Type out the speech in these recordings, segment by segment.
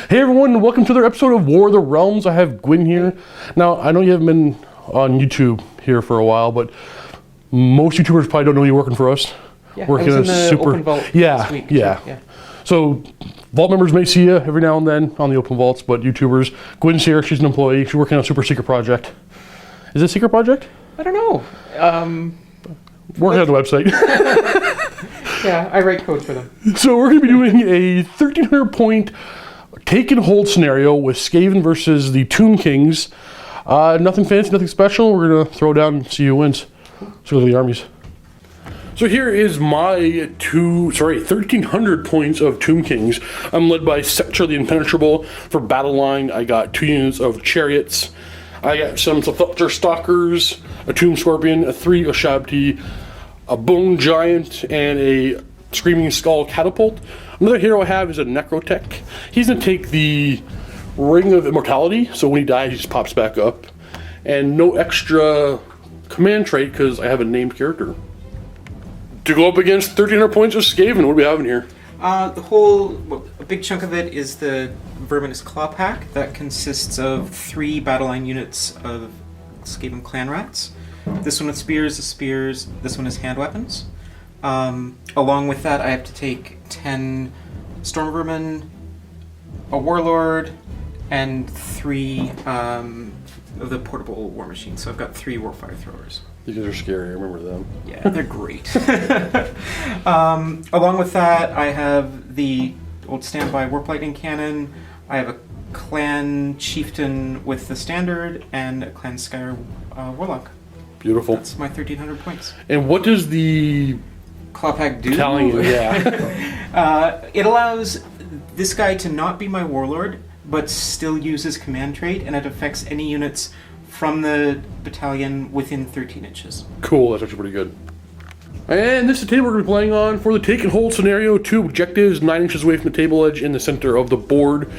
Hey everyone, welcome to another episode of War of the Realms. I have Guin here. Now, I know you haven't been on YouTube here for a while, but most YouTubers probably don't know you're working for us. Yeah, working I was in the open vault this week. Yeah. So, Vault members may see you every now and then on the open vaults, but YouTubers, Gwyn's here, she's an employee, she's working on a super secret project. Is it a secret project? I don't know. Working on the website. Yeah, I write code for them. So we're going to be doing a 1,300 point take and hold scenario with Skaven versus the Tomb Kings. Nothing fancy, nothing special. We're going to throw down and see who wins. Let's go to the armies. So here is my 1,300 points of Tomb Kings. I'm led by Sector the Impenetrable. For battle line, I got 2 units of chariots. I got some Thupter Stalkers, a Tomb Scorpion, a 3 Oshabti, a Bone Giant, and a Screaming Skull Catapult. Another hero I have is a Necrotech. He's going to take the Ring of Immortality, so when he dies, he just pops back up. And no extra command trait, because I have a named character. To go up against 1,300 points of Skaven, what do we have in here? A big chunk of it is the Verminous Claw Pack. That consists of 3 battle line units of Skaven clan rats. This one with spears is spears, this one is hand weapons. Along with that, I have to take 10 storm vermin, a warlord, and 3 of the portable war machines. So I've got 3 warfire throwers. These guys are scary, I remember them. Yeah, they're great. Along with that, I have the old standby warp lightning cannon. I have a clan chieftain with the standard and a clan Skyr warlock. Beautiful. That's my 1,300 points. And what does the Clawpack do? telling you? Yeah. It allows this guy to not be my warlord, but still use his command trait, and it affects any units from the battalion within 13 inches. Cool, that's actually pretty good. And this is the table we're going to be playing on for the take and hold scenario. 2 objectives, 9 inches away from the table edge in the center of the board.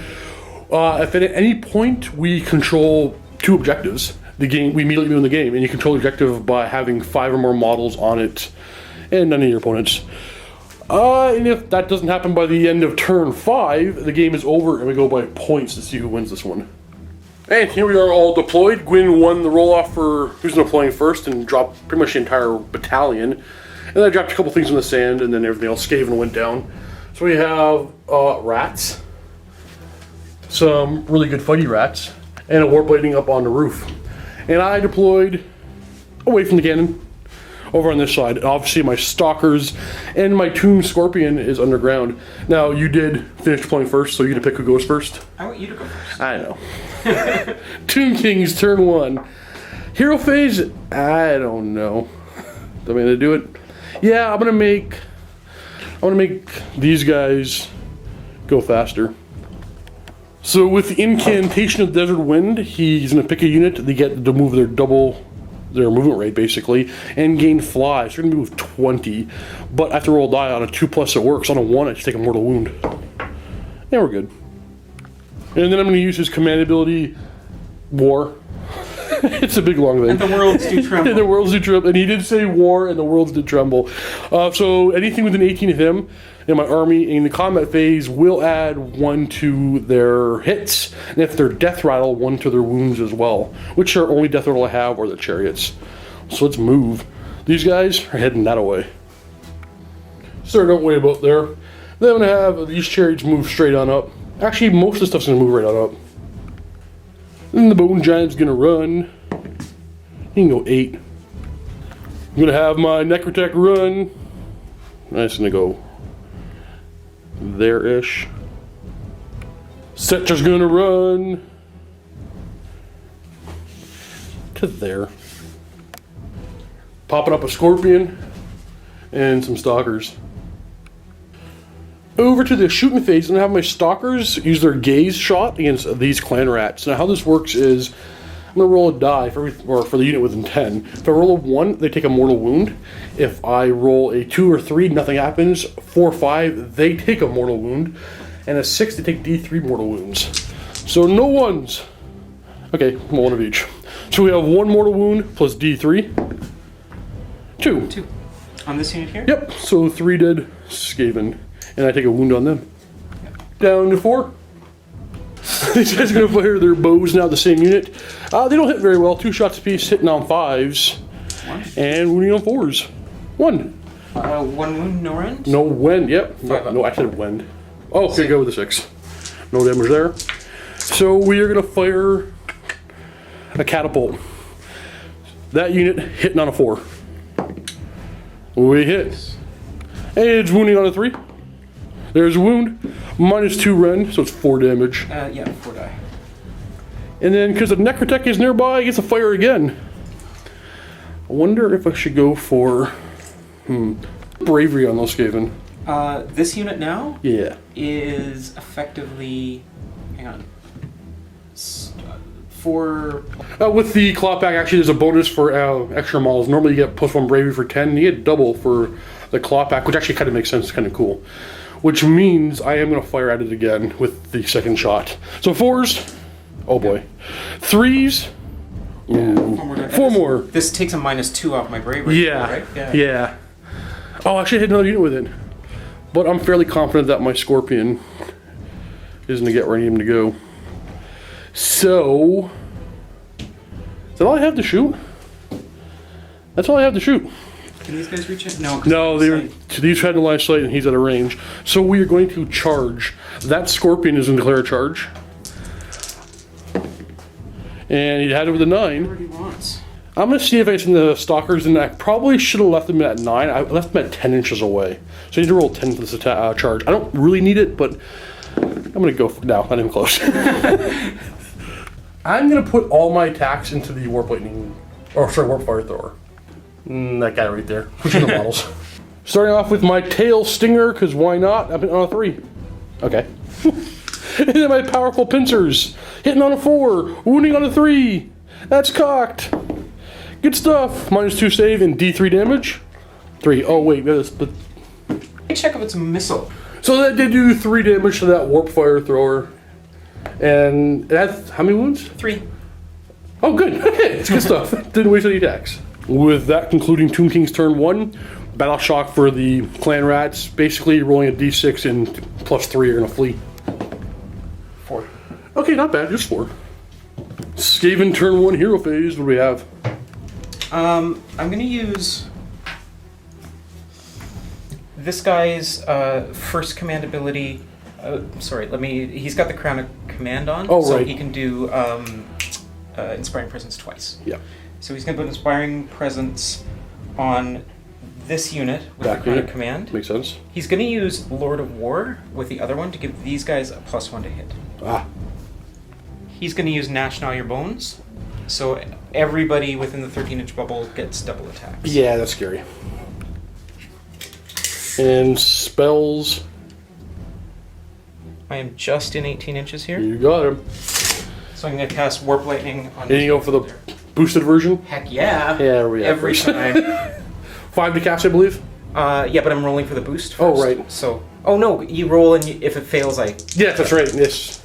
If at any point we control 2 objectives, we immediately win the game, and you control the objective by having 5 or more models on it, and none of your opponents. And if that doesn't happen by the end of turn 5, the game is over, and we go by points to see who wins this one. And here we are all deployed. Guin won the roll-off for who's deploying first and dropped pretty much the entire battalion. And then I dropped a couple things in the sand, and then everything else, Skaven went down. So we have rats, some really good fighty rats, and a warp lightning up on the roof. And I deployed away from the cannon, over on this side. And obviously my stalkers and my Tomb Scorpion is underground. Now, you did finish deploying first, so you get to pick who goes first. I want you to go first. I know. Tomb Kings, turn 1. Hero phase, I don't know. Do I mean to do it? Yeah, I'm gonna make these guys go faster. So with the Incantation of Desert Wind, he's going to pick a unit. They get to move their movement rate, basically, and gain fly. So you're going to move 20. But after roll die on a 2+, it works. On a 1, I just take a mortal wound. Yeah, we're good. And then I'm going to use his command ability, War. It's a big long thing. And the worlds do tremble. And the worlds do tremble. And he did say war, and the worlds did tremble. So anything within 18 of him in my army in the combat phase will add 1 to their hits, and if they're death rattle, 1 to their wounds as well, which are only death rattle I have, or the chariots. So let's move. These guys are heading that way. So don't worry about there. Then I'm going to have these chariots move straight on up. Actually, most of the stuff's going to move right on up. Then the Bone Giant's going to run. He can go 8. I'm going to have my Necrotech run. That's going to go there-ish. Setcher's going to run to there. Popping up a Scorpion and some Stalkers. Over to the shooting phase, I'm going to have my Stalkers use their gaze shot against these clan rats. Now how this works is, I'm going to roll a die for the unit within 10. If I roll a 1, they take a mortal wound. If I roll a 2 or 3, nothing happens. 4 or 5, they take a mortal wound. And a 6, they take D3 mortal wounds. So no 1s. Okay, 1 of each. So we have 1 mortal wound plus D3. 2. On this unit here? Yep, so 3 dead Skaven. And I take a wound on them. Yep. Down to 4. These guys are going to fire their bows now, the same unit. They don't hit very well. 2 shots apiece, hitting on 5s. 1. And wounding on 4s. 1. 1 wound, no rend? No wind, yep. Five up. No, I said wind. Oh, here you go with a 6. No damage there. So we are going to fire a catapult. That unit hitting on a 4. We hit. Hey, it's wounding on a 3. There's a wound. -2 rend, so it's 4 damage. Yeah, 4 die. And then, because the Necrotech is nearby, it gets a fire again. I wonder if I should go for bravery on those Skaven. This unit now Yeah. is effectively, hang on, 4. With the clawback, actually, there's a bonus for extra models. Normally, you get +1 bravery for 10. You get double for the clawback, which actually kind of makes sense. It's kind of cool. Which means I am going to fire at it again with the second shot. So 4s. Oh boy. 3s. Ooh. 4 more. This takes a -2 off my bravery. Yeah. Right? Yeah. Oh, actually, I hit another unit with it. But I'm fairly confident that my Scorpion is going to get where I need him to go. So, is that all I have to shoot? That's all I have to shoot. Can these guys reach it? No. No, these had a line of sight and he's at a range. So we are going to charge. That Scorpion is going to declare a charge. And he had it with a 9. What he wants. I'm going to see if I send the Stalkers in. I probably should have left them at 9. I left them at 10 inches away. So I need to roll 10 for this charge. I don't really need it, but I'm going to go for now. Not even close. I'm going to put all my attacks into the Warp Lightning, Warp Fire Thrower. That guy right there. Pushing the models. Starting off with my Tail Stinger, because why not? I'm hitting on a 3. Okay. And then my Powerful Pincers. Hitting on a 4. Wounding on a 3. That's cocked. Good stuff. -2 save and D3 damage. 3. Oh, wait. Let me check if it's a missile. So that did do 3 damage to that Warp Fire Thrower. And that's how many wounds? 3. Oh, good. Okay, it's good stuff. Didn't waste any attacks. With that concluding Tomb King's turn 1, Battle Shock for the Clan Rats. Basically, rolling a d6 and +3 are going to flee. 4. Okay, not bad. Just 4. Skaven turn 1 hero phase. What do we have? I'm going to use this guy's first command ability. Sorry, he's got the Crown of Command on. Oh, so right. he can do Inspiring Presence twice. Yeah. So he's going to put Inspiring Presence on this unit with Back the Crown unit. of Command. Makes sense. He's going to use Lord of War with the other one to give these guys a +1 to hit. Ah. He's going to use Gnash Gnaw Your Bones. So everybody within the 13-inch bubble gets double attacks. Yeah, that's scary. And spells. I am just in 18 inches here. You got him. So I'm going to cast Warp Lightning on And you go for the boosted version? Heck yeah. Yeah, we have Every first. time. 5 to cast, I believe. Yeah, but I'm rolling for the boost first. Oh, right. So, oh no, you roll and if it fails, I Yeah, that's right. Yes.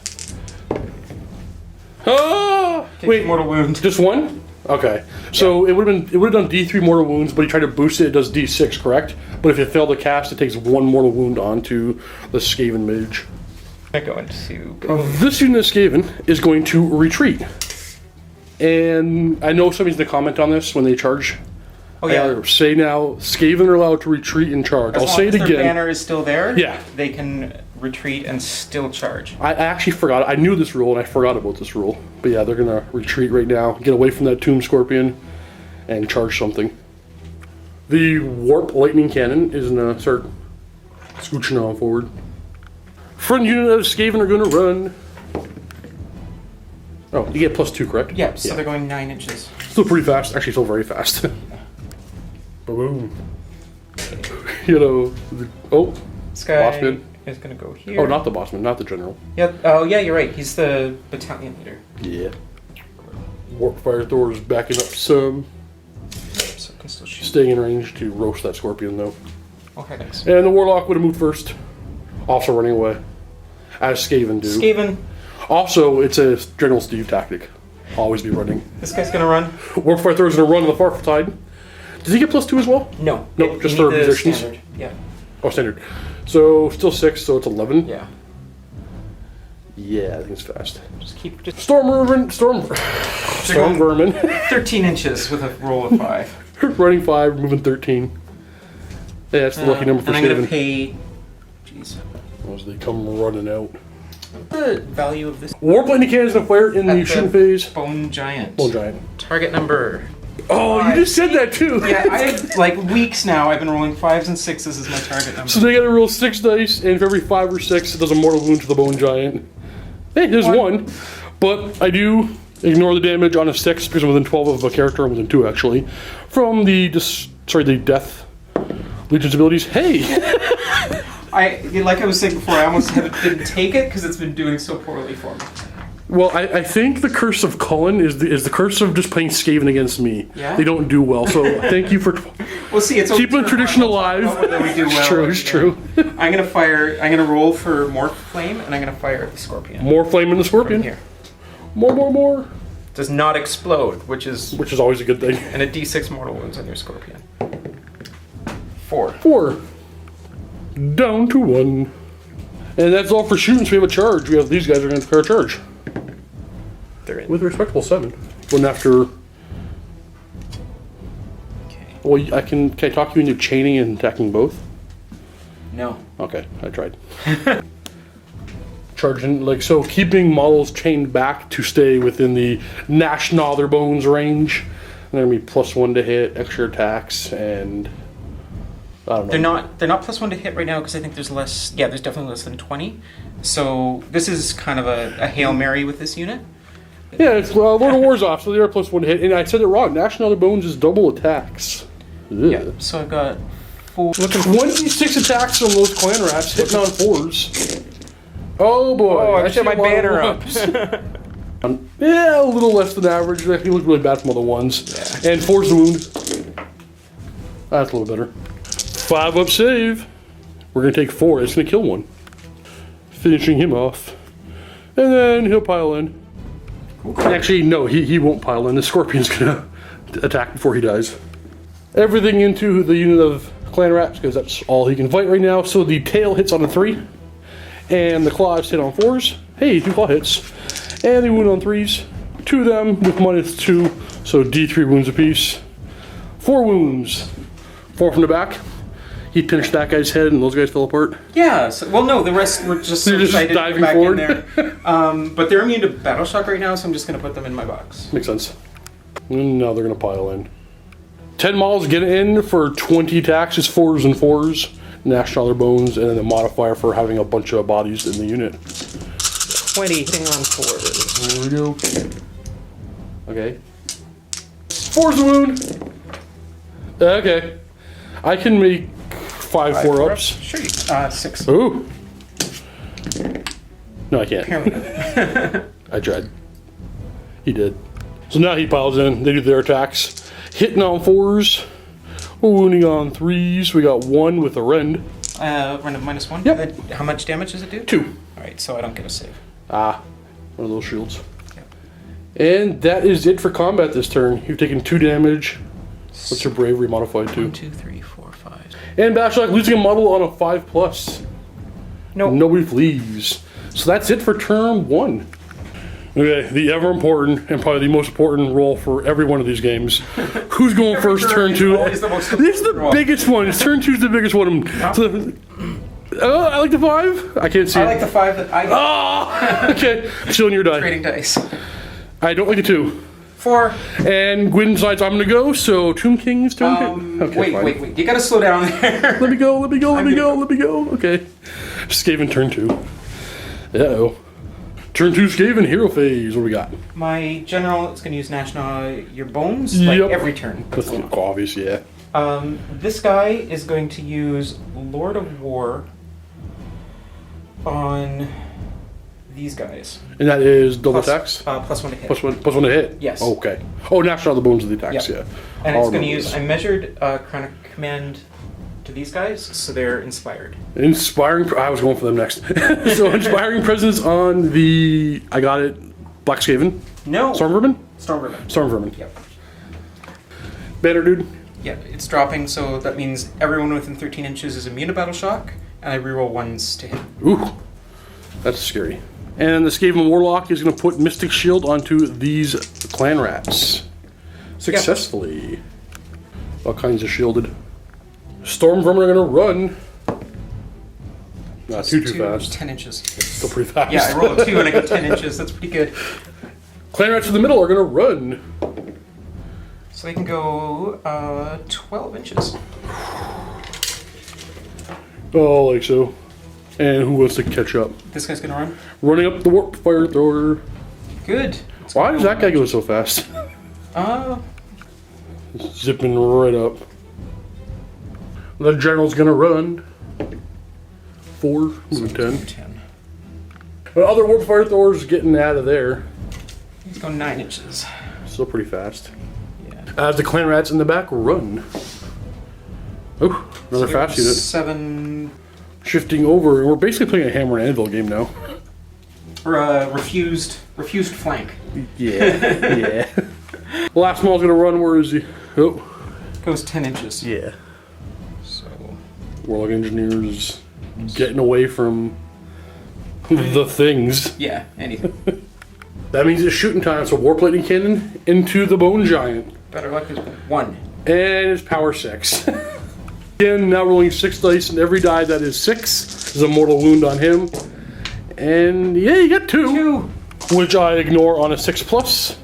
Oh! take Wait, mortal wound. just 1? Okay. So it would have done D3 mortal wounds, but he tried to boost it. It does D6, correct? But if it failed to cast, it takes 1 mortal wound onto the Skaven mage. I go into. This unit of Skaven is going to retreat. And I know somebody's going to comment on this when they charge. Oh yeah. Say now, Skaven are allowed to retreat and charge. I'll say it As long as their again. banner is still there. Yeah. They can retreat and still charge. I actually forgot. I knew this rule and I forgot about this rule. But yeah, they're going to retreat right now, get away from that Tomb Scorpion, and charge something. The Warp Lightning Cannon is going to start scooching on forward. Front unit of Skaven are going to run. Oh, you get +2, correct? Yeah, so they're going 9 inches. Still pretty fast. Actually, still very fast. Boom. You know. Oh. This guy Bossman. is going to go here. Oh, not the bossman, not the general. Yeah. Oh yeah, you're right. He's the battalion leader. Yeah. Warp Fire Thrower is backing up some. So I can still shoot. Staying in range to roast that Scorpion, though. Okay, thanks. And the Warlock would have moved first. Also running away. As Skaven do. Skaven. Also, it's a General Steve tactic. Always be running. This guy's going to run. Warp Fire Thrower is going to run on the far side. Does he get +2 as well? No. Nope, just you for need the musicians. standard. Yeah. Oh, standard. So, still 6, so it's 11. Yeah. Yeah, I think it's fast. Just keep Storm Vermin. Storm Vermin. 13 inches with a roll of 5. Running 5, moving 13. Yeah, that's the lucky number for And I'm going to Skaven. pay... Jeez. As they come running out. The value of this... Warplane the cannons and fire in the shooting phase. Bone Giant. Bone Giant. Target number... Oh, you just said that too. Yeah, I've like weeks now. I've been rolling 5s and 6s as my target number. So they gotta roll 6 dice, and for every 5 or 6, it does a mortal wound to the Bone Giant. Hey, there's one. But I do ignore the damage on a 6 because I'm within 12 of a character. I'm within 2 actually. From the the Death Legion's abilities. Hey. Like I was saying before, I almost didn't take it because it's been doing so poorly for me. Well, I think the curse of Cullen is the curse of just playing Skaven against me. Yeah? They don't do well, so thank you for We'll see. It's keeping the tradition alive. Whether we do well. It's true. It's true. I'm gonna roll for more flame, and I'm gonna fire at the scorpion. More flame in the scorpion. Here. More. Does not explode, which is always a good thing. and a D6 mortal wounds on your scorpion. 4. 4. Down to 1. And that's all for shooting, so we have a charge. We have these guys are going to declare a charge. They're in. With a respectable 7. When after... Okay. Well, can I talk you into chaining and attacking both? No. Okay, I tried. Charging, so keeping models chained back to stay within the Gnash Gnaw their bones range. And they're going to be +1 to hit, extra attacks, and... I don't know. They're not +1 to hit right now because I think there's less. Yeah, there's definitely less than 20. So this is kind of a Hail Mary with this unit. Yeah, it's Lord of War's off, so they are +1 to hit. And I said it wrong. Gnash Gnaw their bones is double attacks. Ugh. Yeah. So I've got 4. 26 attacks on those clan rats, hitting on 4s. Oh boy! Oh, I see set my a lot of banner up. Yeah, a little less than average. He looked really bad from all the 1s. Yeah. And 4's the wound. That's a little better. 5 up save. We're going to take 4. It's going to kill 1. Finishing him off. And then he'll pile in. Cool. Actually, no, he won't pile in. The Scorpion's going to attack before he dies. Everything into the unit of clan rats because that's all he can fight right now. So the tail hits on a 3. And the claws hit on 4s. Hey, 2 claw hits. And they wound on 3s. 2 of them with -2. So D3 wounds apiece. 4 wounds. 4 from the back. He pinched that guy's head, and those guys fell apart. Yeah. So, well, no, the rest were just so excited to get back in there. But they're immune to battle shock right now, so I'm just going to put them in my box. Makes sense. And now they're going to pile in. 10 models get in for 20 attacks. It's 4s and 4s. Gnash Gnaw their bones, and then the modifier for having a bunch of bodies in the unit. 20 hitting on 4s. There we go. Okay. 4's the wound. Okay. I can make 5 4-ups. Sure. 6. Ooh. No, I can't. Apparently. I tried. He did. So now he piles in. They do their attacks. Hitting on 4s. Wounding on 3s. We got 1 with a rend. Rend of -1? Yep. How much damage does it do? 2. Alright, so I don't get a save. Ah. One of those shields. Yep. And that is it for combat this turn. You've taken 2 damage. What's your bravery modified to? 1, 2, 3, 4, 5. And Bashock losing a model on a 5+. Nope. Nobody flees. So that's it for turn 1. Okay, the ever important and probably the most important roll for every one of these games. Who's going first? Turn 2. Always the most This is the biggest one. Turn 2 is the biggest one. So, I like the 5. I can't see I it. like the 5 that I get. Oh! Okay, showing your die. Trading dice. I don't like the 2. 4. And Guin decides I'm gonna go, so Tomb King's turn. Okay, fine. Wait. You gotta slow down there. Let me go. Okay. Skaven turn 2. Uh-oh. Turn 2 Skaven hero phase. What do we got? My general is gonna use Gnash Gnaw your bones like every turn. That's obvious, yeah. This guy is going to use Lord of War on these guys. And that is double attacks? +1 to hit. +1 to hit? Yes. Okay. Oh, Gnash Gnaw the bones of the attacks, Yep. yeah. And it's going to use, I measured Chronic Command to these guys, so they're inspired. Inspiring, I was going for them next. So Inspiring Presence on the, I got it, Black Skaven? No. Storm Vermin? Storm Vermin. Storm Vermin. Yep. Banner dude? Yeah, it's dropping, so that means everyone within 13 inches is immune to battle shock, and I reroll 1s to hit. Ooh, that's scary. And the Skaven Warlock is going to put Mystic Shield onto these clan rats. Successfully. All kinds of shielded. Storm Vermin are going to run. Not too fast. 10 inches. Still pretty fast. Yeah, I rolled a 2 and I got 10 inches. That's pretty good. Clan rats in the middle are going to run. So they can go 12 inches. Oh, like so. And who wants to catch up? This guy's gonna run. Running up the warp fire thrower. Good. Why does that guy go so fast? Zipping right up. The general's gonna run. 4, move 10. 10. The other warp fire thrower's getting out of there. He's going 9 inches. Still pretty fast. Yeah. As the clan rats in the back run. Oh, another fast unit. 7. Shifting over, and we're basically playing a hammer and anvil game now. Or a refused flank. Yeah, yeah. The last small's gonna run. Where is he? Oh, Goes 10 inches. yeah. So. Warlock engineers getting away from the things. Yeah, anything. That means it's shooting time. So warplating cannon into the bone giant, Better luck is 1. and it's power 6. Again, now rolling 6 dice, and every die that is 6 is a mortal wound on him. And yeah, you get 2. Which I ignore on a 6+.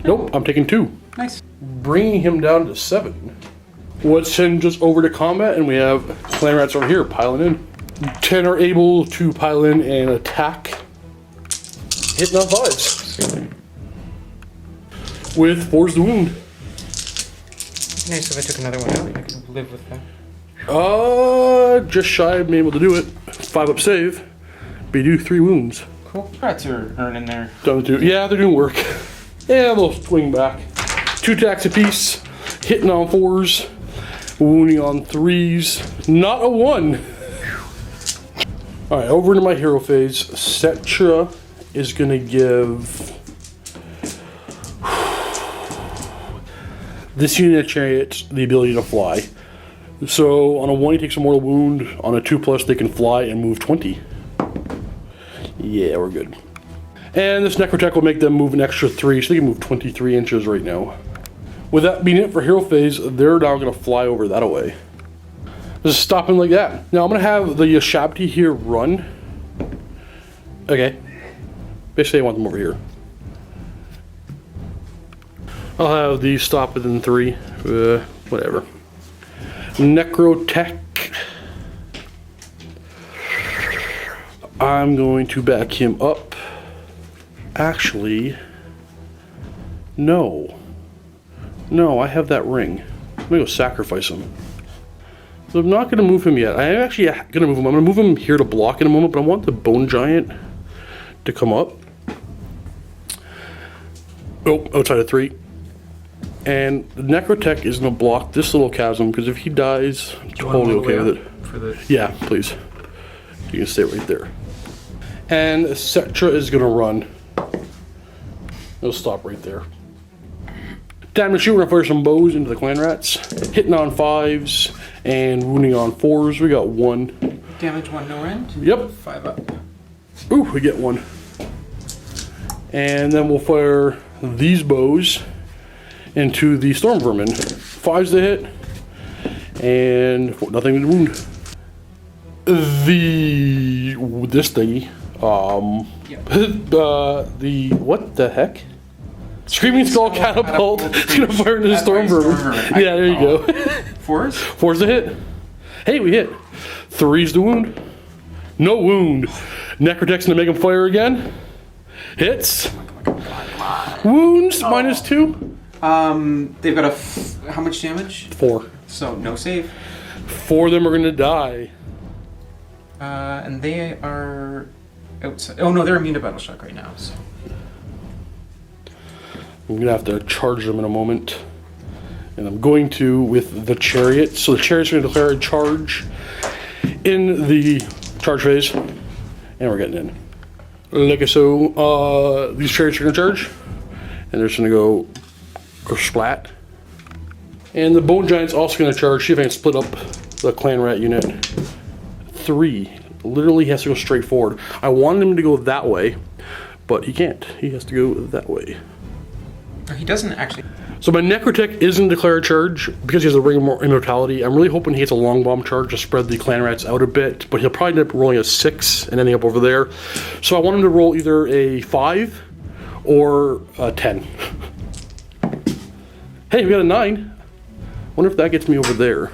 Nope, I'm taking 2. Nice. Bringing him down to 7. Let's send us over to combat, and we have clan rats over here piling in. 10 are able to pile in and attack. Hitting on 5s. With 4's the wound. Nice if I took another one out. I could live with that. Just shy of being able to do it. 5 up save. But you do 3 wounds. Cool. Rats are earning their. Done with 2. Yeah, they're doing work. Yeah, they'll swing back. 2 attacks apiece. Hitting on 4s. Wounding on 3s. Not a 1. Alright, over into my hero phase. Setra is going to give this unit of chariots the ability to fly. So on a 1 he takes a mortal wound. On a 2+ they can fly and move 20. Yeah, we're good. And this Necrotech will make them move an extra 3, so they can move 23 inches right now. With that being it for hero phase, they're now going to fly over that away. Just stopping like that. Now I'm going to have the Shabti here run. Okay. Basically I want them over here. I'll have these stop within 3. Whatever. Necrotech. I'm going to back him up. Actually, no. No, I have that ring. I'm going to go sacrifice him. So I'm not going to move him yet. I am actually going to move him. I'm going to move him here to block in a moment, but I want the bone giant to come up. Oh, outside of 3. And the Necrotech is going to block this little chasm, because if he dies, I'm totally okay with it. For the... Yeah, please. You can stay right there. And Setra is going to run. It'll stop right there. Damage shoot, we're going to fire some bows into the clan rats. Hitting on 5s and wounding on 4s. We got 1. Damage 1, no end? Yep. 5 up. Ooh, we get 1. And then we'll fire these bows into the storm vermin. 5s to hit. And nothing to wound. This thingy. Yep. The what the heck? Screaming Skull Catapult. It's gonna fire into the storm vermin. Yeah, there you go. 4s? 4's the hit. Hey, we hit. 3's the wound. No wound. Necrotech's gonna make him fire again. Hits. Wounds -2. They've got how much damage? 4. So no save. 4 of them are gonna die. And they are outside. Oh no, they're immune to battle shock right now. So. I'm gonna have to charge them in a moment. And I'm going to with the chariot. So the chariot's gonna declare a charge in the charge phase. And we're getting in. Like so, these chariots are gonna charge. And they're just gonna go splat. And the bone giant's also gonna charge. See if I can split up the clan rat unit. 3. Literally, he has to go straight forward. I wanted him to go that way, but he can't. He has to go that way. He doesn't actually. So my Necrotech isn't declared charge because he has a Ring of Immortality. I'm really hoping he gets a Long Bomb charge to spread the clan rats out a bit, but he'll probably end up rolling a 6 and ending up over there. So I want him to roll either a 5 or a 10. Hey, we got a 9. Wonder if that gets me over there.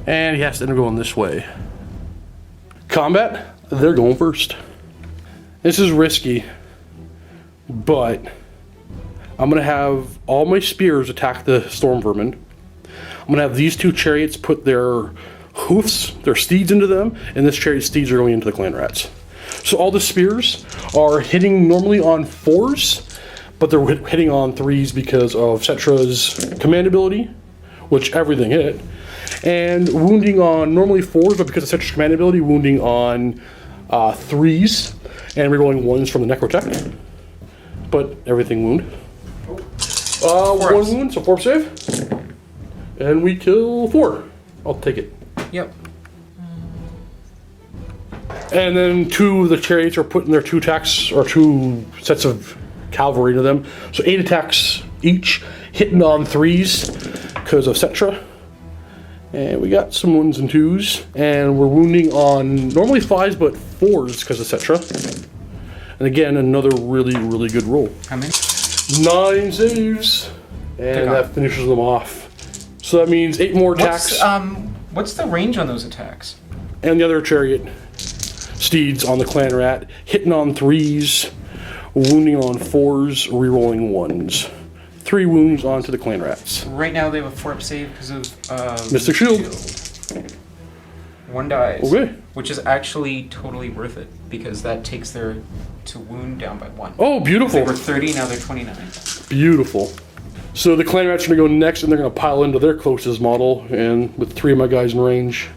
And he has to end up going this way. Combat, they're going first. This is risky, but I'm going to have all my spears attack the storm vermin. I'm going to have these 2 chariots put their hoofs, their steeds into them, and this chariot's steeds are going into the clan rats. So all the spears are hitting normally on 4s, but they're hitting on 3s because of Cetra's command ability, which everything hit. And wounding on normally 4s, but because of Cetra's command ability, wounding on 3s, and rerolling 1s from the Necrotech. But everything wound. 1 wound, so 4 save. And we kill 4. I'll take it. Yep. And then 2 of the chariots are putting their 2 attacks, or 2 sets of cavalry into them. So 8 attacks each, hitting on 3s because of Cetra. And we got some 1s and 2s. And we're wounding on normally 5s, but 4s because of Cetra. And again, another really, really good roll. How many? 9 saves. And that finishes them off. So that means 8 more attacks. What's the range on those attacks? And the other chariot steeds on the clan rat, hitting on 3s, wounding on 4s, rerolling 1s. 3 wounds onto the clan rats. Right now they have a 4-up save because of Mystic Shield. 1 dies. Okay. Which is actually totally worth it because that takes their to wound down by 1. Oh, beautiful. They were 30, now they're 29. Beautiful. So the clan rats are going to go next, and they're going to pile into their closest model, and with 3 of my guys in range.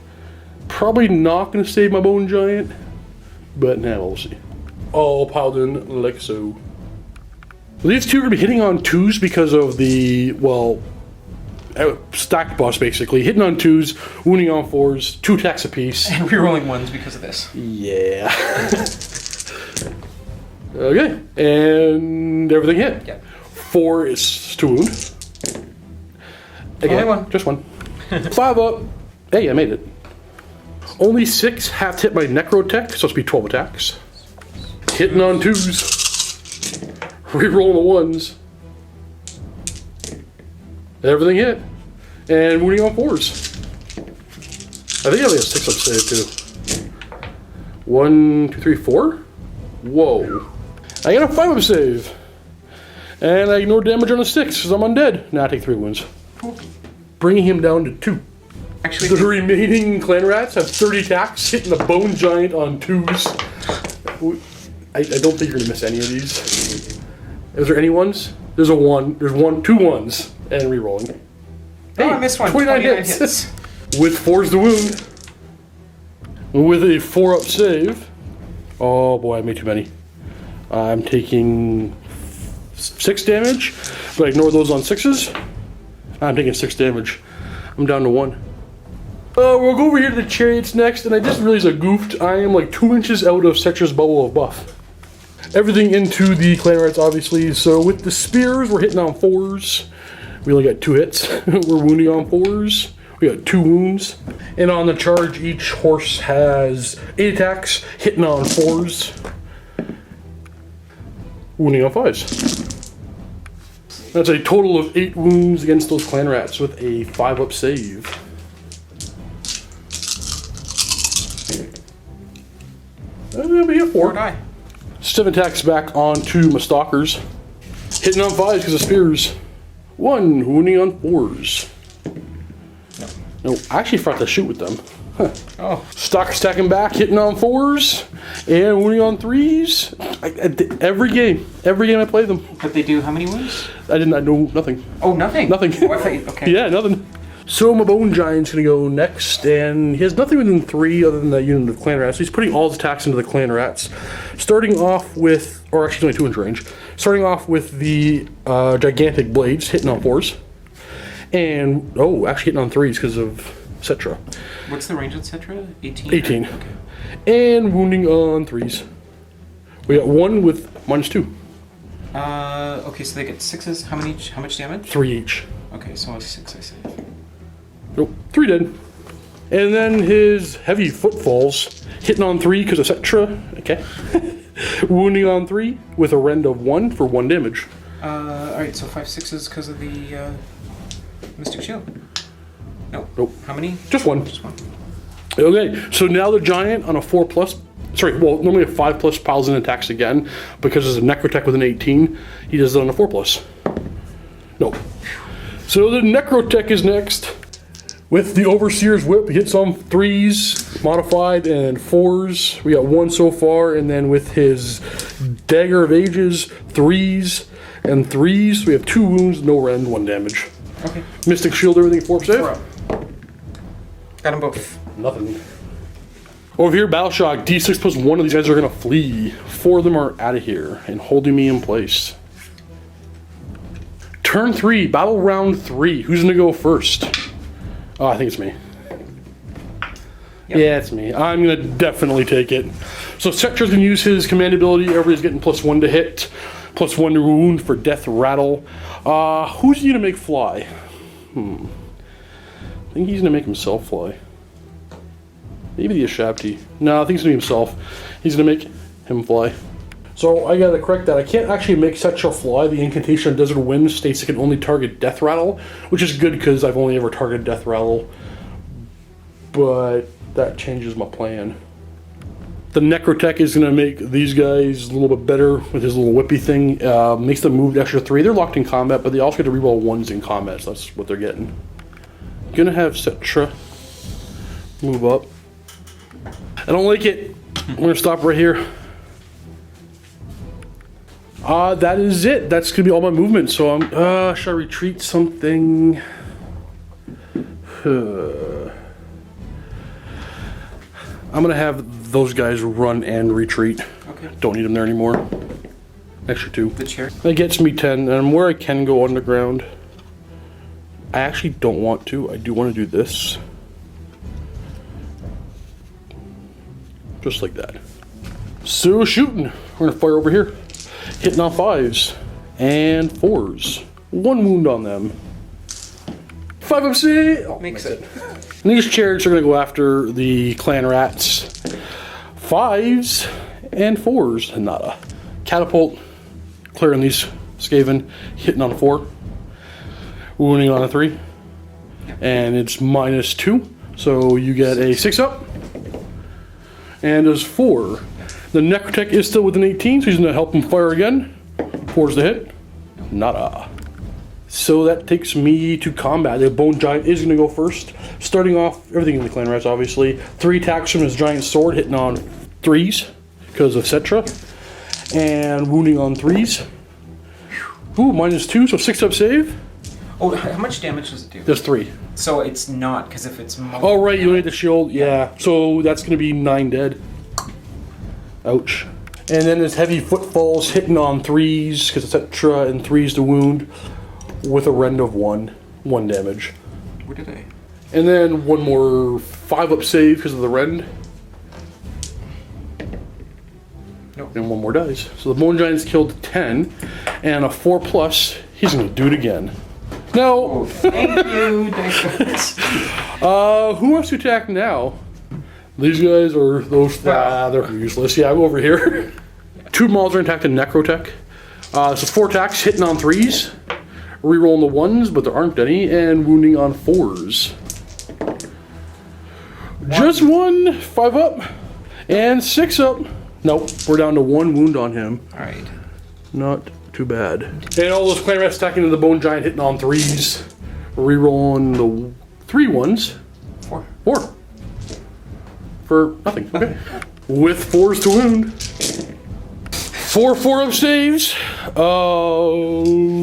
Probably not going to save my bone giant, but now we'll see. All piled in like so. These 2 are going to be hitting on 2s because of the, well, stacked boss basically. Hitting on 2s, wounding on 4s, 2 attacks apiece. And rerolling 1s because of this. Yeah. Okay, and everything hit. Yep. 4 is to wound. Again, Only 1. Just 1. 5 up. Hey, I made it. Only 6 half hit my Necrotech, so it's be 12 attacks. Hitting on 2s. Rerolling the 1s. Everything hit. And wounding on 4s. I think I have a 6-up save too. 1, 2, 3, 4? Whoa. I got a 5-up save. And I ignore damage on a 6 because I'm undead. Now I take 3 wounds. Cool. Bringing him down to 2. Actually, The remaining clan rats have 30 attacks, hitting the bone giant on 2s. I don't think you're going to miss any of these. Is there any ones? There's a 1. There's 2 1s. And rerolling. I missed one. 29 hits. With 4's the wound. With a 4-up save. Oh boy, I made too many. I'm taking 6 damage, but I ignore those on 6s. I'm taking 6 damage. I'm down to 1. We'll go over here to the chariots next, and I just realized I goofed. I am like 2 inches out of Cetra's bubble of buff. Everything into the clan rats, obviously. So with the spears, we're hitting on 4s. We only got 2 hits. We're wounding on 4s. We got 2 wounds. And on the charge, each horse has 8 attacks, hitting on 4s. Wounding on 5s. That's a total of 8 wounds against those clan rats with a 5-up save. That'll be a 4. die. 7 attacks back onto my stalkers. Hitting on 5s because of spears. 1 wounding on 4s. No, I actually forgot to shoot with them. Huh. Oh. Stalker stacking back, hitting on 4s, and wounding on 3s. Every game I play them. But they do how many wounds? I did not know nothing. Oh, nothing? Nothing. Oh, I thought you, okay. Yeah, nothing. So my bone giant's gonna go next, and he has nothing within 3 other than the unit of clan rats. So he's putting all his attacks into the clan rats. Starting off with, or actually only 2 inch range. Starting off with the gigantic blades, hitting on 4s. And, oh, actually hitting on 3s because of Cetra. What's the range on Cetra? 18? 18. Okay. And wounding on 3s. We got 1 with -2. Okay, so they get 6s. How many? How much damage? 3 each. Okay, so 6 I save. Nope, 3 dead. And then his heavy footfalls, hitting on 3 because of Cetra. Okay. Wounding on 3 with a rend of 1 for 1 damage. Alright, so 5 6s because of the Mystic Shield. Nope. Nope. How many? Just 1. Just 1. Okay, so now the giant on a 4+, sorry, well, normally a 5+ piles in attacks again, because there's a Necrotech with an 18, he does it on a 4+. Nope. So the Necrotech is next, with the Overseer's Whip, he hits on 3s, modified, and 4s. We got 1 so far, and then with his Dagger of Ages, 3s, and 3s, we have 2 wounds, no rend, 1 damage. Okay. Mystic Shield, everything 4 save? 4 up. Got them both. Nothing. Over here, Battle Shock, D6 plus 1 of these guys are gonna flee. 4 of them are out of here and holding me in place. Turn 3, battle round 3. Who's gonna go first? Oh, I think it's me. Yep. Yeah, it's me. I'm gonna definitely take it. So Cetra's gonna use his command ability. Everybody's getting +1 to hit, +1 to wound for death rattle. Who's he gonna make fly? I think he's gonna make himself fly. Maybe the Ashabti. No, I think it's gonna be himself. He's gonna make him fly. So I gotta correct that. I can't actually make Cetra fly. The incantation on Desert Wind states it can only target Death Rattle, which is good because I've only ever targeted Death Rattle. But that changes my plan. The Necrotech is gonna make these guys a little bit better with his little whippy thing. Makes them move an extra 3. They're locked in combat, but they also get to reroll 1s in combat, so that's what they're getting. Gonna have Cetra move up. I don't like it. I'm gonna stop right here. That is it. That's gonna be all my movement. So I'm, should I retreat something? I'm gonna have those guys run and retreat. Okay. Don't need them there anymore. Extra 2. The chair. That gets me 10, and where I can go underground, I actually don't want to. I do want to do this. Just like that. So shooting. We're gonna fire over here. Hitting on 5s and 4s. 1 wound on them. 5 up C. Oh, Makes it. And these chariots are gonna go after the clan rats. 5s and 4s. Nada. Catapult. Clearing these Skaven. Hitting on a 4. Wounding on a 3. And it's -2. So you get a 6 up. And there's 4. The Necrotech is still with an 18, so he's gonna help him fire again. 4's the hit. Nada. So that takes me to combat. The Bone Giant is gonna go first. Starting off, everything in the clan rats, obviously. 3 attacks from his giant sword, hitting on 3s because of Cetra. And wounding on 3s. Ooh, -2, so 6 up save. Oh, how much damage does it do? There's 3. So it's not, because if it's more... Oh, right, you need the shield. Yeah. So that's going to be 9 dead. Ouch. And then his heavy footfalls hitting on 3s, because it's Cetra, and 3s to wound, with a rend of 1. 1 damage. Where did I? And then 1 more 5 up save because of the rend. Nope. And 1 more dies. So the Bone Giant's killed 10, and a 4+, he's going to do it again. No! Oh, thank you, Dice. Who wants to attack now? These guys or those? They're useless. Yeah, I'm over here. 2 mauls are attacked in Necrotech. So 4 attacks, hitting on 3s. Rerolling the 1s, but there aren't any, and wounding on 4s. Just 1, 5 up, and 6 up. Nope, we're down to 1 wound on him. Alright. Not too bad. And all those clan rats attacking to the Bone Giant, hitting on 3s. Rerolling the 3 ones. 4. 4. For nothing. Okay. With 4s to wound. 4 4-up saves.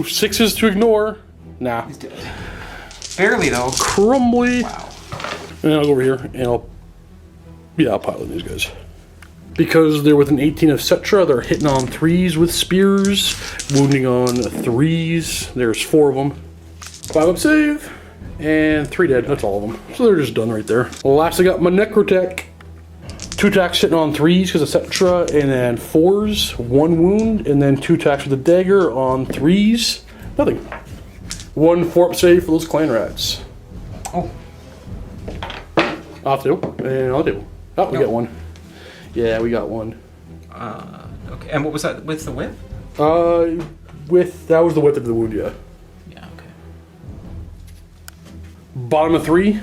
6s to ignore. Nah. He's dead. Barely, though. Crumbly. Wow. And I'll go over here and I'll pile in these guys. Because they're with an 18 of Cetra, they're hitting on 3s with spears, wounding on 3s. There's 4 of them. 5 up save. And 3 dead, that's all of them. So they're just done right there. Last I got my Necrotech. 2 attacks hitting on 3s because of Cetra, and then 4s, 1 wound, and then 2 attacks with the dagger on 3s, nothing. 1 4-up save for those clan rats. Oh. Off table, and I'll do. Oh, we got 1. Yeah, we got 1. Okay, and what was that with the whip? That was the width of the wound, yeah. Yeah, okay. Bottom of 3,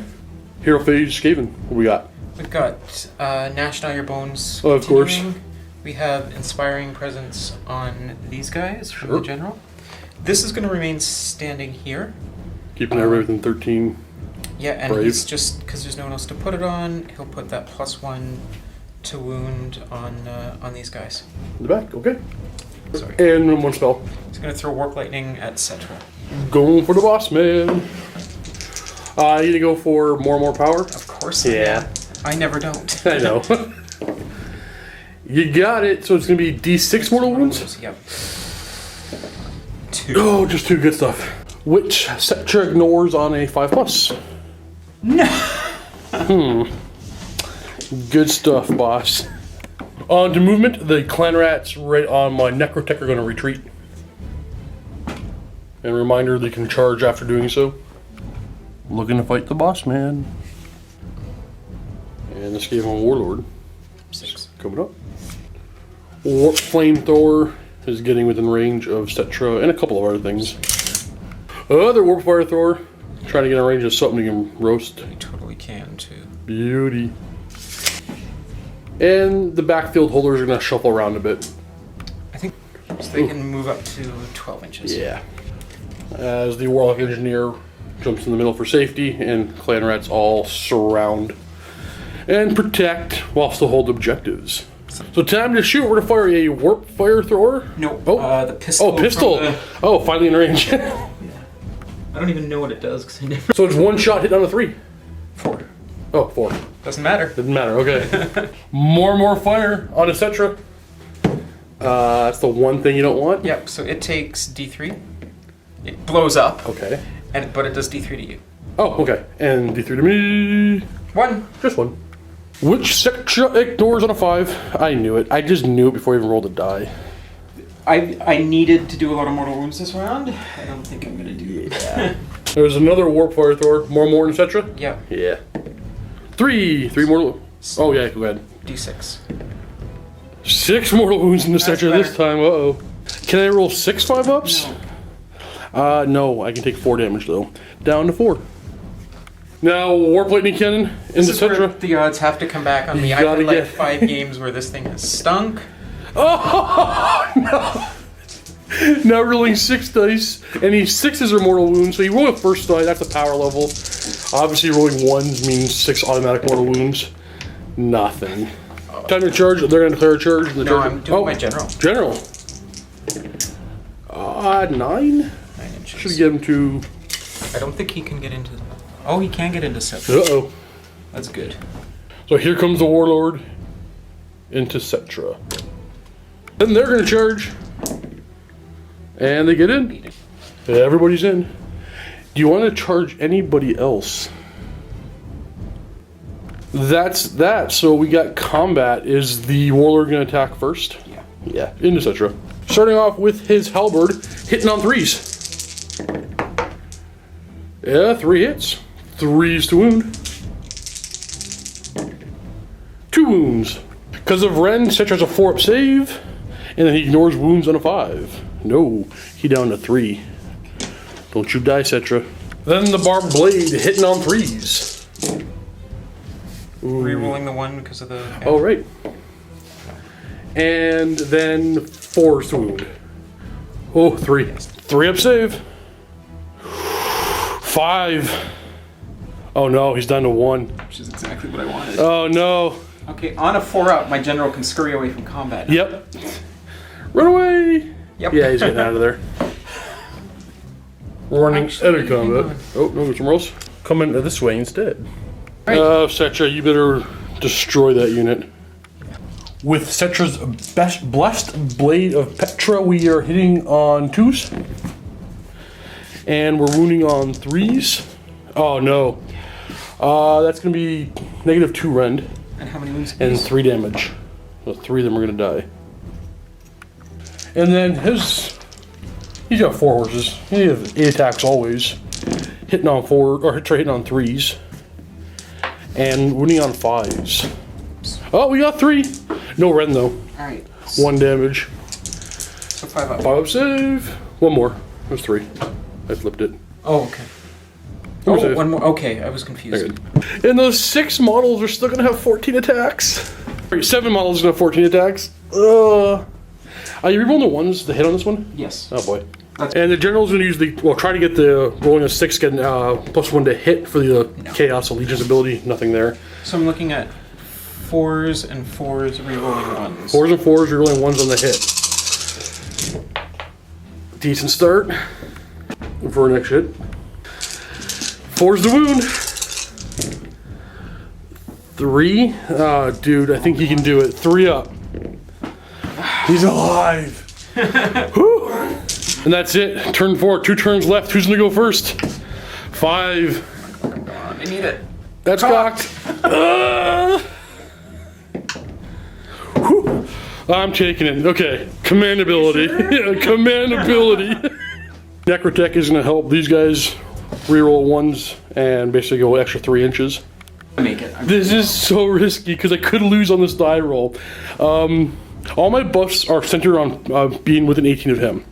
Hero Phase Skaven. What we got? We've got Gnash Not Your Bones. Oh, of course. We have Inspiring Presence on these guys from Sure. the general. This is going to remain standing here. Keeping everything 13. Yeah, and Brave. he's just, because there's no one else to put it on, he'll put that +1 to wound on these guys. In the back, okay. Sorry. And 1 spell. He's going to throw Warp Lightning at Cetra. Going for the boss, man. You need to go for more power? Of course Yeah. I never don't. I know. You got it. So it's going to be D6 mortal wounds? Yep. 2. Oh, just 2 good stuff. Which Cetra ignores on a 5+. No! Good stuff, boss. On to movement. The clan rats right on my Necrotech are going to retreat. And a reminder, they can charge after doing so. Looking to fight the boss, man. And this Skaven Warlord 6. coming up. Warp Flamethrower is getting within range of Cetra and a couple of other things. Other Warp Fire Thrower, trying to get in range of something you can roast. You totally can, too. Beauty. And the backfield holders are going to shuffle around a bit. I think so they can move up to 12 inches. Yeah. As the Warlock Engineer jumps in the middle for safety, and clan rats all surround and protect while still hold objectives. So time to shoot. We're going to fire a Warp Fire Thrower. No, Oh, the pistol. oh, pistol. from the- Oh, finally in range. I don't even know what it does because I never. So it's 1 shot hit on a 3. 4. Oh, 4. Doesn't matter. Doesn't matter, okay. more fire on a Cetra. That's the one thing you don't want? Yep. So it takes D3. It blows up. Okay. But it does D3 to you. Oh, okay. And D3 to me. 1. Just 1. Which Cetra ignores on a 5? I knew it. I just knew it before I even rolled a die. I needed to do a lot of mortal wounds this round. I don't think I'm gonna do that. There's another Warp Fire Thrower. More in Cetra? Yeah. Yeah. 3 mortal. Oh, yeah, go ahead. D6. 6 mortal wounds in the Cetra better. this time. Uh-oh. Can I roll 6 5-ups? No. No, I can take 4 damage though. Down to 4. Now, Warp Lightning Cannon in the This is where Cetra. the odds have to come back on me. You I've gotta had like get- 5 games where this thing has stunk. Oh, no. Now rolling 6 dice, and these 6s are mortal wounds, so you roll a first die, that's a power level. Obviously rolling 1s means 6 automatic mortal wounds. Nothing. Time to charge, they're going to declare a charge. And the No, charge I'm doing my general. General. 9? 9 inches. Should get him to... I don't think he can get into. Oh, he can get into 7. Uh-oh. That's good. So here comes the Warlord into Cetra. And they're going to charge. And they get in. Everybody's in. Do you want to charge anybody else? That's that. So we got combat. Is the Warlord going to attack first? Yeah. Yeah, into Cetra. Starting off with his halberd, hitting on 3s. Yeah, 3 hits. 3s to wound. 2 wounds. Because of Ren, Cetra's a 4-up save, and then he ignores wounds on a 5. No, he down to 3. Don't you die, Cetra. Then the barbed blade hitting on 3s. Rerolling the 1 because of the. Oh, right. And then 4's to wound. Oh, 3. 3-up save. 5. Oh no, he's down to 1. Which is exactly what I wanted. Oh no. Okay, on a 4-up, my general can scurry away from combat. Yep. Run away. Yep. Yeah, he's getting out of there. Running Actually, out of hang combat. on. Oh, no, somewhere else. Coming this way instead. Right. Cetra, you better destroy that unit. With Cetra's blessed blade of Petra, we are hitting on 2s. And we're wounding on 3s. Oh no. That's gonna be -2 rend. And how many wounds? And 3 damage. So 3 of them are gonna die. And then he's got 4 horses. He has 8 attacks always. Hitting on 4, or hitting on 3s. And winning on 5s. Oh, we got 3. No rend though. Alright. 1 damage. So 5 up. 5 up save. 1 more. There's 3. I flipped it. Oh, okay. One more Oh, save. 1 more. Okay, I was confused. Okay. And those 6 models are still gonna have 14 attacks. Alright, 7 models are gonna have 14 attacks. Are you rerolling the ones to hit on this one? Yes. Oh boy. That's And the general's gonna use try to get the rolling a 6, get +1 to hit for the Chaos Allegiance ability. Nothing there. So I'm looking at 4s and 4s rerolling 1s. 4s and 4s, rerolling 1s on the hit. Decent start for next hit. 4's the wound. 3. Dude, I think he can do it. 3 up. He's alive. Whew. And that's it. Turn 4. 2 turns left. Who's gonna go first? 5. Come on, I need it. That's cocked. Whew. I'm taking it. Okay. Command ability. Yeah, command ability. Necrotech is gonna help these guys reroll 1s and basically go extra 3 inches. Make it. This is so risky because I could lose on this die roll. All my buffs are centered on being within 18 of him.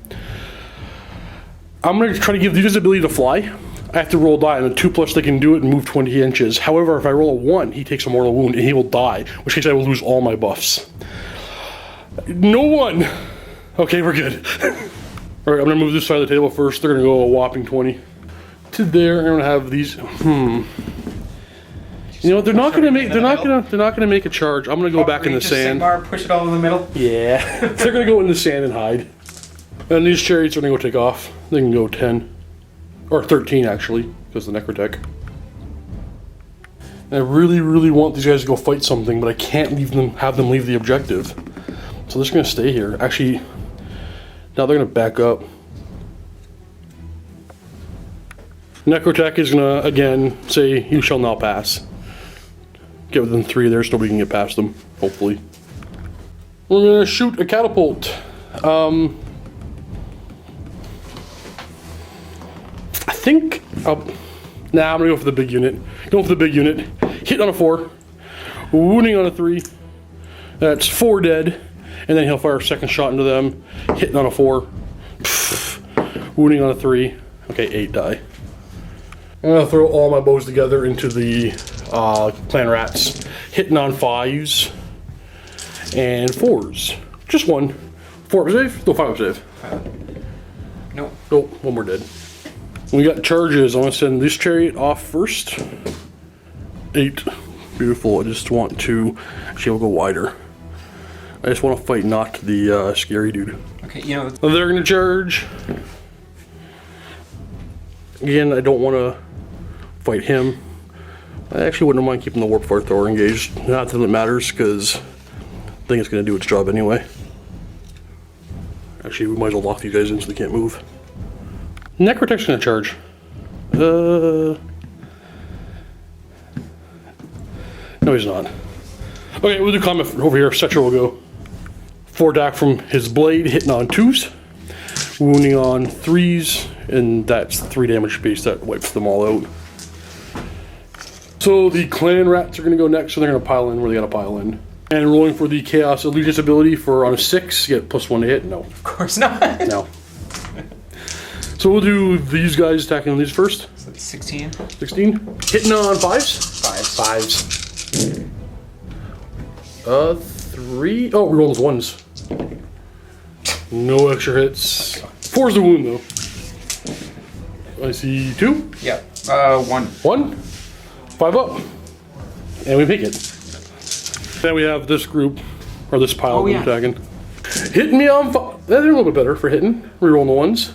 I'm going to try to give these the ability to fly. I have to roll a die, and a 2+ they can do it and move 20 inches. However, if I roll a 1, he takes a mortal wound and he will die, in which case I will lose all my buffs. No 1! Okay, we're good. Alright, I'm going to move this side of the table first. They're going to go a whopping 20. To there, I'm going to have these... You know, they're not gonna make a charge. I'm gonna go back in the sand. Sigmar, push it all in the middle. Yeah. They're gonna go in the sand and hide. And these chariots are gonna go take off. They can go 10. Or 13 actually, because the Necrotech. And I really, really want these guys to go fight something, but I can't have them leave the objective. So they're just gonna stay here. Actually, now they're gonna back up. Necrotech is gonna again say, "You shall not pass." Get within 3 there so nobody can get past them, hopefully. We're gonna shoot a catapult. I think, nah, I'm gonna go for the big unit. Going for the big unit. Hit on a 4. Wounding on a 3. That's 4 dead. And then he'll fire a second shot into them. Hitting on a 4. Wounding on a 3. Okay, 8 die. I'm gonna throw all my bows together into the clan rats, hitting on 5s and 4s. Just 1. 4 up save? No, 5 up save. No. Oh, 1 more dead. We got charges. I want to send this chariot off first. 8. Beautiful. I just want to actually go wider. I just want to fight not the scary dude. Okay, you know. They're gonna charge. Again, I don't want to fight him. I actually wouldn't mind keeping the Warp Fire Thrower engaged. Not that it matters, because I think it's going to do its job anyway. Actually, we might as well lock these guys in so they can't move. Necrotech's going to charge. No, he's not. Okay, we'll do combat over here. Setcher will go. 4 attack from his blade, hitting on 2s. Wounding on 3s, and that's 3 damage base. That wipes them all out. So the clan rats are going to go next, so they're going to pile in where they got to pile in. And rolling for the Chaos Allegiance ability for on a 6, get +1 to hit. No. Of course not. No. So we'll do these guys attacking these first. So that's 16. 16. Hitting on 5s? 5s. 3. Oh, we roll those 1s. No extra hits. 4's the wound though. I see 2. Yeah. 1. 1. 5 up. And we make it. Then we have this group, or this pile of them attacking. Hitting me on 5. They're a little bit better for hitting. Rerolling the 1s.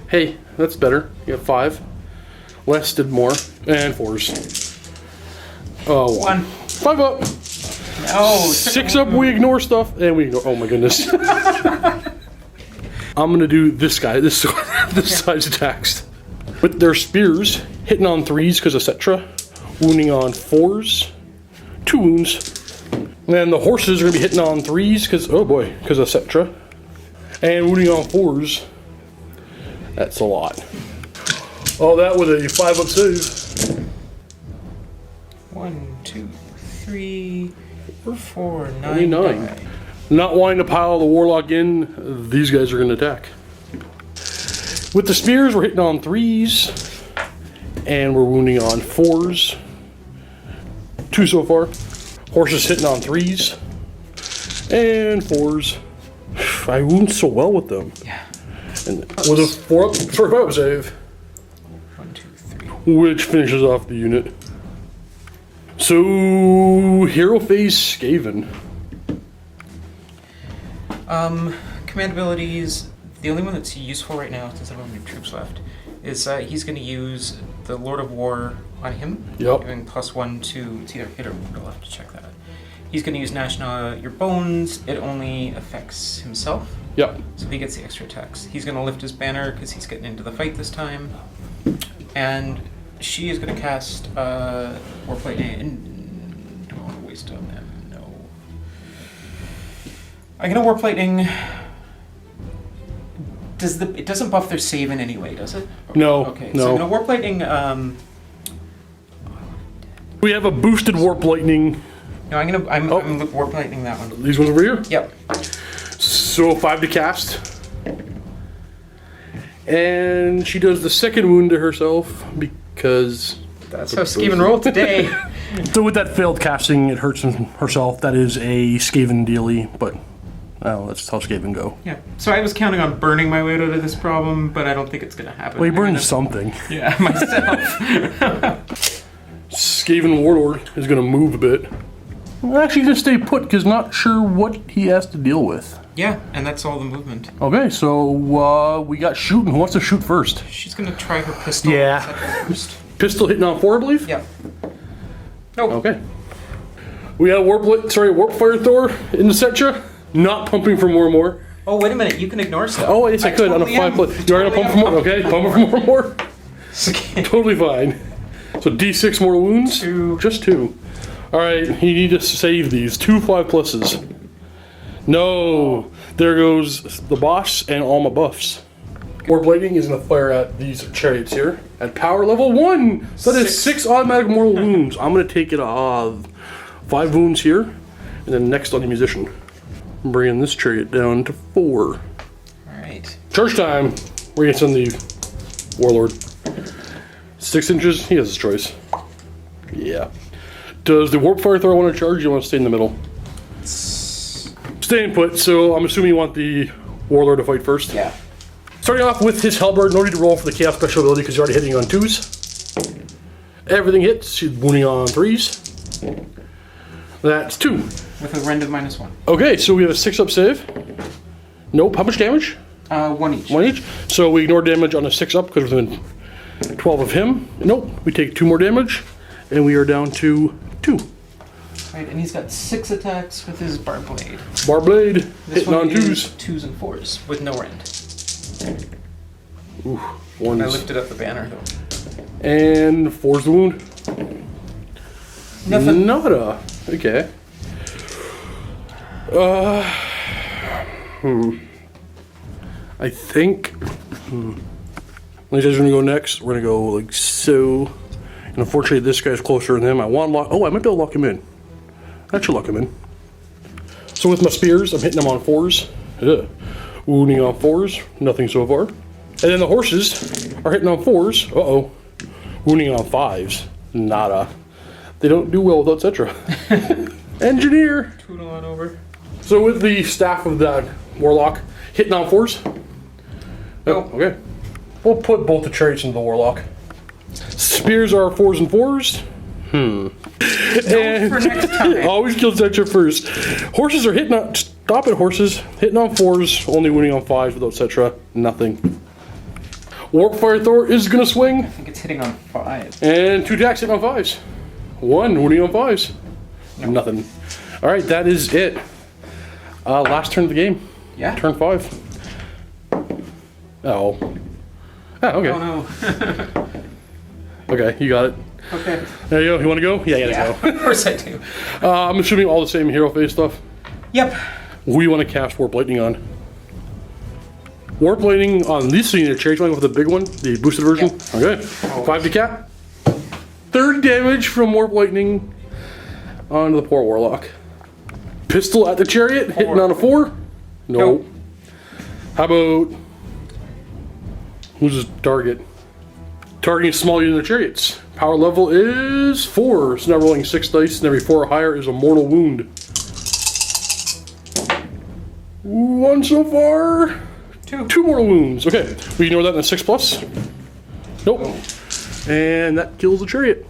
Hey, that's better. You got 5. Less did more. And 4s. 1. 5 up. No. 6 up, we ignore stuff. And we ignore. Oh my goodness. I'm gonna do this guy, this side's attacks. With their spears, hitting on 3s because of Cetra, wounding on 4s, 2 wounds. And then the horses are going to be hitting on 3s because, oh boy, because of Cetra, and wounding on 4s. That's a lot. All that with a 5-up save. 1, 2, 3, 4, 9. Only 9. Die. Not wanting to pile the warlock in, these guys are going to attack. With the spears, we're hitting on 3s, and we're wounding on 4s. 2 so far. Horses hitting on 3s, and 4s. I wound so well with them. Yeah. And with a 5-up save, 1, 2, 3. which finishes off the unit. So, hero phase Skaven. Command abilities. The only one that's useful right now, since I don't have any troops left, is he's going to use the Lord of War on him. Yep. Giving +1 to it's either hit or wound. I'll have to check that. He's going to use Gnash your bones. It only affects himself. Yep. So he gets the extra attacks. He's going to lift his banner because he's getting into the fight this time. And she is going to cast Warplate. And do I want to waste on them? No. I'm going to Warp Lightning. It doesn't buff their save in any way, does it? No. Okay, No. so I'm going to Warp Lightning. We have a boosted Warp Lightning. No, I'm Warp Lightning that one. These ones over here? Yep. So 5 to cast. And she does the second wound to herself because... That's how Skaven rolled today. So with that failed casting, it hurts herself. That is a Skaven dealie, but that's how Skaven go. Yeah. So I was counting on burning my way out of this problem, but I don't think it's going to happen. Well, you burned something. Yeah, myself. Skaven Warlord is going to move a bit. I'm actually going to stay put because not sure what he has to deal with. Yeah, and that's all the movement. Okay, so we got shooting. Who wants to shoot first? She's going to try her pistol. Yeah. First. Pistol hitting on 4, I believe? Yeah. Nope. Okay. We got Warp Fire Thor in the Cetra, not pumping for more. Oh, wait a minute. You can ignore stuff. Oh, yes, I could totally on a 5 You are going to pump for more? Okay, pump for more. Okay. Totally fine. So D6 more wounds? 2. Just 2. Alright, you need to save these. 2 5+. No! There goes the boss and all my buffs. Warp Lightning is going to fire at these chariots here. At power level 1! So that is 6 automatic mortal wounds. I'm going to take it 5 wounds here. And then next on the musician. I'm bringing this chariot down to 4. Alright. Charge time! We're going to send the Warlord. 6 inches? He has his choice. Yeah. Does the Warp Fire Thrower want to charge or you want to stay in the middle? Staying put, so I'm assuming you want the Warlord to fight first? Yeah. Starting off with his Halberd, no need to roll for the Chaos special ability because you're already hitting on 2s. Everything hits, she's wounding on 3s. That's 2. With a rend of -1. Okay, so we have a 6-up save. Nope, how much damage? 1 each. 1 each. So we ignore damage on a 6-up because we're within 12 of him. Nope, we take 2 more damage, and we are down to 2. Right, and he's got 6 attacks with his Bar Blade. Bar Blade, This hitting one on 2s. 2s and 4s with no rend. Ooh, I 1s. lifted up the banner though. And 4's the wound. Nothing. Nada. Okay. I think. These guys are gonna go next. We're gonna go like so. And unfortunately, this guy's closer than him. I want to lock. Oh, I might be able to lock him in. That should lock him in. So with my spears, I'm hitting them on 4s. Ugh. Wounding on 4s. Nothing so far. And then the horses are hitting on 4s. Uh-oh. Wounding on 5s. Nada. They don't do well without Cetra. Engineer! Toodle on over. So with the staff of that Warlock, hitting on 4s. Oh, okay. We'll put both the chariots into the Warlock. Spears are 4s and 4s. And for next time. always kill Cetra first. Horses are hitting on... Stop it, horses. Hitting on 4s, only wounding on 5s without Cetra. Nothing. Warp Fire Thor is going to swing. I think it's hitting on 5. And 2 attacks hitting on 5s. 1 wounding on 5s. No. Nothing. Alright, that is it. Last turn of the game. Yeah. Turn 5. Oh. Oh, okay. Oh no. Okay, you got it. Okay. There you go. You want to go? Yeah, you gotta Of course I do. go. I'm assuming all the same hero phase stuff. Yep. Who you want to cast Warp Lightning on? Warp Lightning on this unit charge with the big one, the boosted version. Yeah. Okay. 5 to cap. 30 damage from Warp Lightning onto the poor Warlock. Pistol at the chariot, hitting on a 4. No. Nope. How about who's his target? Targeting small unit of chariots. Power level is 4. So now rolling 6 dice, and every 4 or higher is a mortal wound. 1 so far. 2 mortal wounds. Okay, we ignore that in a 6+. Nope. And that kills the chariot.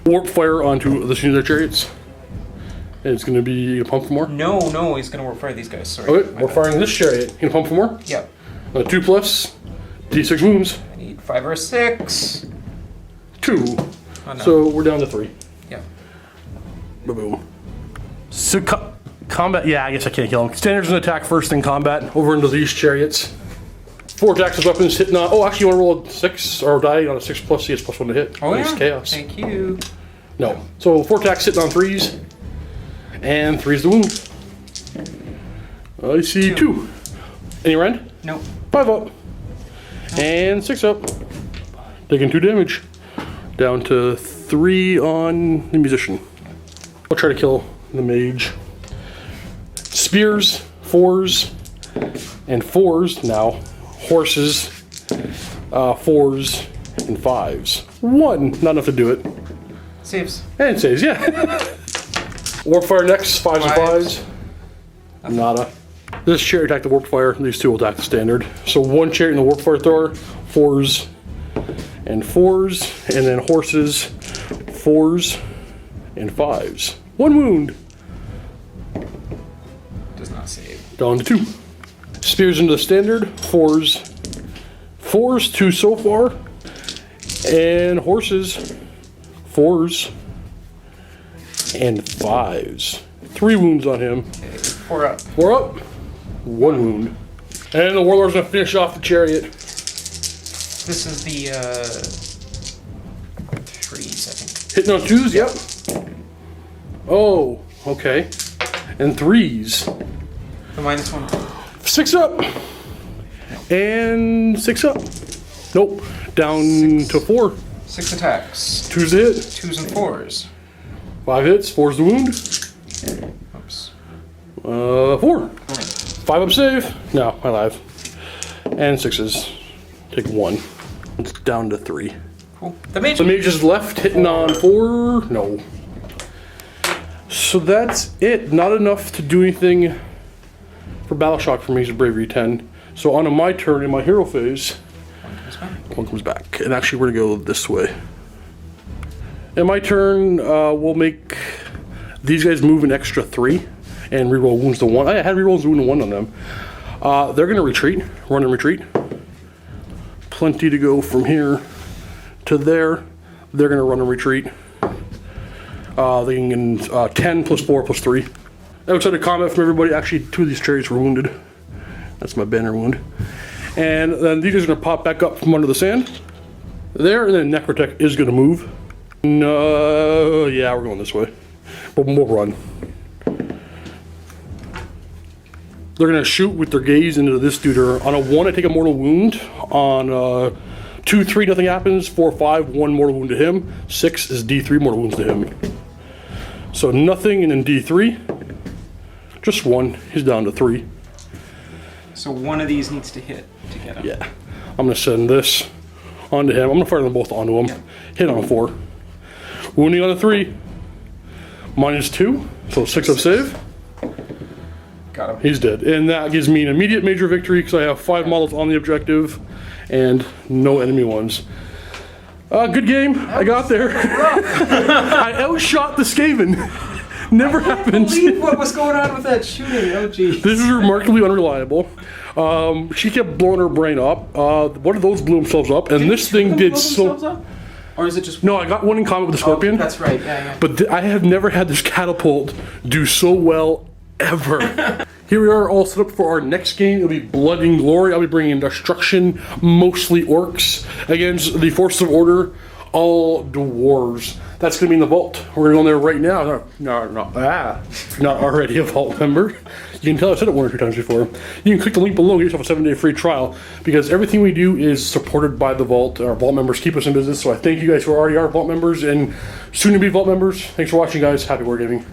Warp fire onto this unit of chariots. And it's going to be a pump for more. No, he's gonna warp fire these guys. Sorry. Okay, we're firing this chariot. You gonna pump for more? Yep. 2+, D6 wounds. I need 5 or 6. 2. Oh, no. So we're down to 3. Yeah. Boom. So combat, yeah, I guess I can't kill him. Standards and attack first in combat over into these chariots. 4 attacks with weapons hitting on. Oh, actually, you want to roll a 6 or die on a 6+, he has +1 to hit. Oh, Nice yeah. chaos. Thank you. No. So 4 attacks hitting on 3s. And 3's the wound. I see 2. Any rend? Nope. 5 up. And 6 up. Taking 2 damage. Down to 3 on the musician. I'll try to kill the mage. Spears, 4s, and 4s now. Horses, 4s, and 5s. 1, not enough to do it. Saves. And it saves, yeah. Warpfire next, 5s and 5s. Nada. This chariot attacked the Warpfire, these 2 will attack the standard. So 1 chariot in the Warpfire thrower, 4s and 4s, and then horses, 4s and 5s. 1 wound. Does not save. Down to 2. Spears into the standard, 4s. 4s, 2 so far. And horses, 4s. And 5s. 3 wounds on him. Okay, 4 up. 4 up. 1 wound. And the Warlord's gonna finish off the chariot. This is the 3s, I think. Hitting on 2s, yep. Oh, okay. And 3s. The -1. 6 up. And 6 up. Nope. Down to 4. 6 attacks. 2's the hit. 2s and 4s. 5 hits. 4's the wound. Oops. 4. 5 up save. No, I live. And 6s. Take 1. It's down to 3. Cool. The mage. The mage is left, hitting on 4. No. So that's it. Not enough to do anything for Battle Shock for me. He's a Bravery 10. So on to my turn in my hero phase. 1 comes back. And actually, we're going to go this way. In my turn, we'll make these guys move an extra 3 and reroll wounds to 1. I had rerolls wound to 1 on them. They're going to retreat, run and retreat. Plenty to go from here to there. They're going to run and retreat. They can 10 plus 4 plus 3. Outside of combat from everybody, actually 2 of these chariots were wounded. That's my banner wound. And then these guys are going to pop back up from under the sand. There, and then Necrotech is going to move. No, yeah, we're going this way. But we'll run. They're going to shoot with their gaze into this dude. On a 1, I take a mortal wound. On 2, 3, nothing happens. 4, 5, 1 mortal wound to him. 6 is D3 mortal wounds to him. So nothing, and then D3. Just 1. He's down to 3. So one of these needs to hit to get him. Yeah. I'm going to send this onto him. I'm going to fire them both onto him. Yeah. Hit on a 4. Wounding on a 3. -2. So 6 up save. Got him. He's dead. And that gives me an immediate major victory because I have 5 models on the objective and no enemy ones. Good game. I got there. I outshot the Skaven. Never happens. I can't believe what was going on with that shooting. Oh, geez. This is remarkably unreliable. She kept blowing her brain up. One of those blew themselves up, and this thing did so. Or is it just? No, I got one in common with the Scorpion. Oh, that's right. Yeah, yeah. But I have never had this catapult do so well ever. Here we are all set up for our next game. It'll be Blood and Glory. I'll be bringing Destruction, mostly orcs, against the Forces of Order all dwarves. That's going to be in the vault. We're going to go in there right now. If you're not already a vault member, you can tell I said it 1 or 2 times before. You can click the link below and get yourself a 7-day free trial, because everything we do is supported by the vault. Our vault members keep us in business, so I thank you guys who already are vault members and soon to be vault members. Thanks for watching, guys. Happy wargaming.